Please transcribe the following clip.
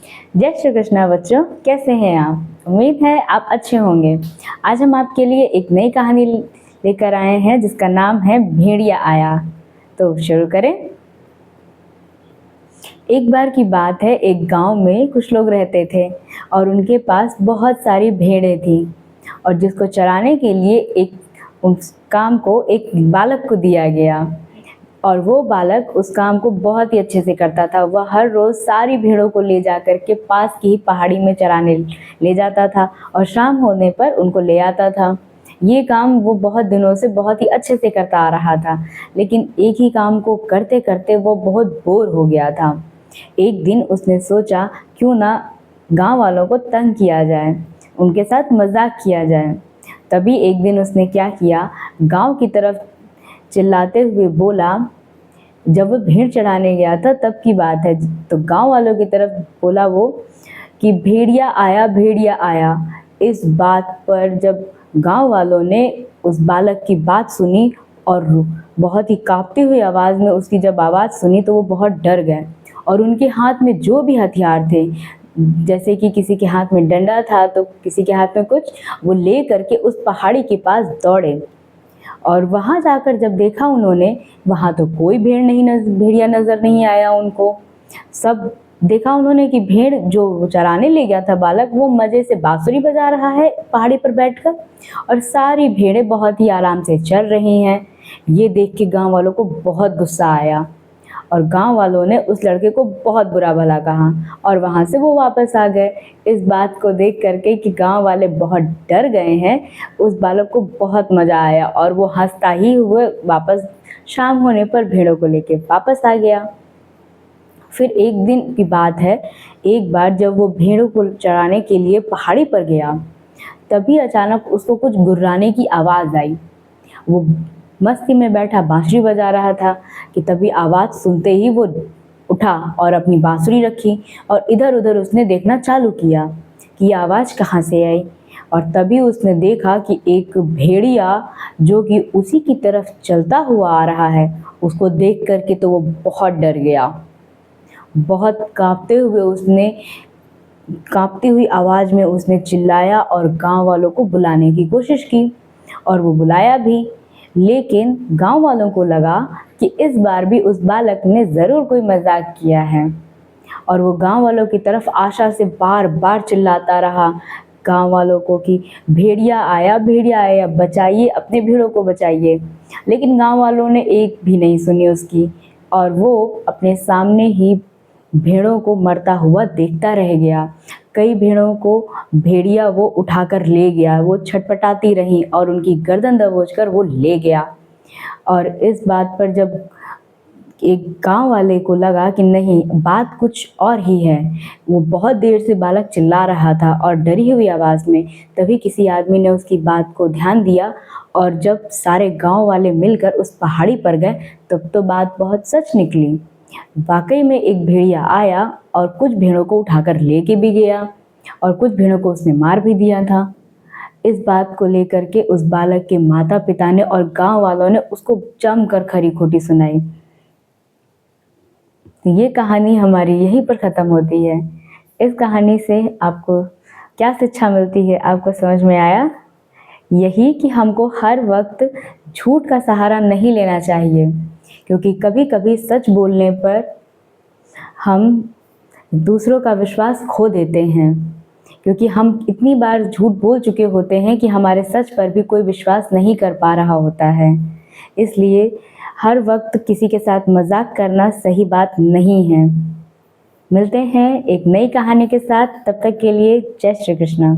जय श्री कृष्णा बच्चों, कैसे हैं आप? उम्मीद है आप अच्छे होंगे। आज हम आपके लिए एक नई कहानी लेकर आए हैं जिसका नाम है भेड़िया आया। तो शुरू करें। एक बार की बात है, एक गांव में कुछ लोग रहते थे और उनके पास बहुत सारी भेड़ें थी और जिसको चराने के लिए उस काम को एक बालक को दिया गया और वो बालक उस काम को बहुत ही अच्छे से करता था। वह हर रोज़ सारी भेड़ों को ले जाकर के पास की ही पहाड़ी में चराने ले जाता था और शाम होने पर उनको ले आता था। ये काम वो बहुत दिनों से बहुत ही अच्छे से करता आ रहा था, लेकिन एक ही काम को करते करते वो बहुत बोर हो गया था। एक दिन उसने सोचा क्यों ना गांव वालों को तंग किया जाए, उनके साथ मजाक किया जाए। तभी एक दिन उसने क्या किया, गांव की तरफ चिल्लाते हुए बोला। जब वो भेड़ चढ़ाने गया था तब की बात है, तो गांव वालों की तरफ बोला वो कि भेड़िया आया, भेड़िया आया। इस बात पर जब गांव वालों ने उस बालक की बात सुनी और बहुत ही कांपती हुई आवाज़ में उसकी जब आवाज़ सुनी तो वो बहुत डर गए और उनके हाथ में जो भी हथियार थे, जैसे कि किसी के हाथ में डंडा था तो किसी के हाथ में कुछ, वो ले करके उस पहाड़ी के पास दौड़े। और वहाँ जाकर जब देखा उन्होंने, वहाँ तो कोई भेड़िया नज़र नहीं आया उनको। सब देखा उन्होंने कि भेड़ जो चराने ले गया था बालक, वो मज़े से बांसुरी बजा रहा है पहाड़ी पर बैठकर और सारी भेड़ें बहुत ही आराम से चल रही हैं। ये देख के गाँव वालों को बहुत गुस्सा आया और गांव वालों ने उस लड़के को बहुत बुरा भला कहा और वहां से वो वापस आ गए। इस बात को देख करके कि गांव वाले बहुत डर गए हैं, उस बालक को बहुत मज़ा आया और वो हंसता ही हुए वापस शाम होने पर भेड़ों को लेके वापस आ गया। फिर एक दिन की बात है, एक बार जब वो भेड़ों को चराने के लिए पहाड़ी पर गया, तभी अचानक उसको कुछ गुर्राने की आवाज़ आई। वो मस्ती में बैठा बांसुरी बजा रहा था कि तभी आवाज़ सुनते ही वो उठा और अपनी बांसुरी रखी और इधर उधर उसने देखना चालू किया कि ये आवाज़ कहाँ से आई। और तभी उसने देखा कि एक भेड़िया जो कि उसी की तरफ चलता हुआ आ रहा है, उसको देख करके तो वो बहुत डर गया। बहुत कांपती हुई आवाज़ में उसने चिल्लाया और गांव वालों को बुलाने की कोशिश की और वो बुलाया भी, लेकिन गांव वालों को लगा कि इस बार भी उस बालक ने ज़रूर कोई मजाक किया है और वो गांव वालों की तरफ आशा से बार बार चिल्लाता रहा गांव वालों को कि भेड़िया आया, भेड़िया आया, बचाइए, अपने भेड़ों को बचाइए। लेकिन गांव वालों ने एक भी नहीं सुनी उसकी और वो अपने सामने ही भेड़ों को मरता हुआ देखता रह गया। कई भेड़ों को भेड़िया वो उठाकर ले गया, वो छटपटाती रही और उनकी गर्दन दबोचकर वो ले गया। और इस बात पर जब एक गांव वाले को लगा कि नहीं, बात कुछ और ही है, वो बहुत देर से बालक चिल्ला रहा था और डरी हुई आवाज़ में, तभी किसी आदमी ने उसकी बात को ध्यान दिया और जब सारे गांव वाले मिलकर उस पहाड़ी पर गए तब तो बात बहुत सच निकली। वाकई में एक भेड़िया आया और कुछ भेड़ों को उठाकर लेके भी गया और कुछ भेड़ों को उसने मार भी दिया था। इस बात को लेकर के उस बालक के माता पिता ने और गांव वालों ने उसको जमकर खरी खोटी सुनाई। तो ये कहानी हमारी यहीं पर ख़त्म होती है। इस कहानी से आपको क्या शिक्षा मिलती है, आपको समझ में आया? यही कि हमको हर वक्त झूठ का सहारा नहीं लेना चाहिए, क्योंकि कभी कभी सच बोलने पर हम दूसरों का विश्वास खो देते हैं, क्योंकि हम इतनी बार झूठ बोल चुके होते हैं कि हमारे सच पर भी कोई विश्वास नहीं कर पा रहा होता है। इसलिए हर वक्त किसी के साथ मजाक करना सही बात नहीं है। मिलते हैं एक नई कहानी के साथ, तब तक के लिए जय श्री कृष्ण।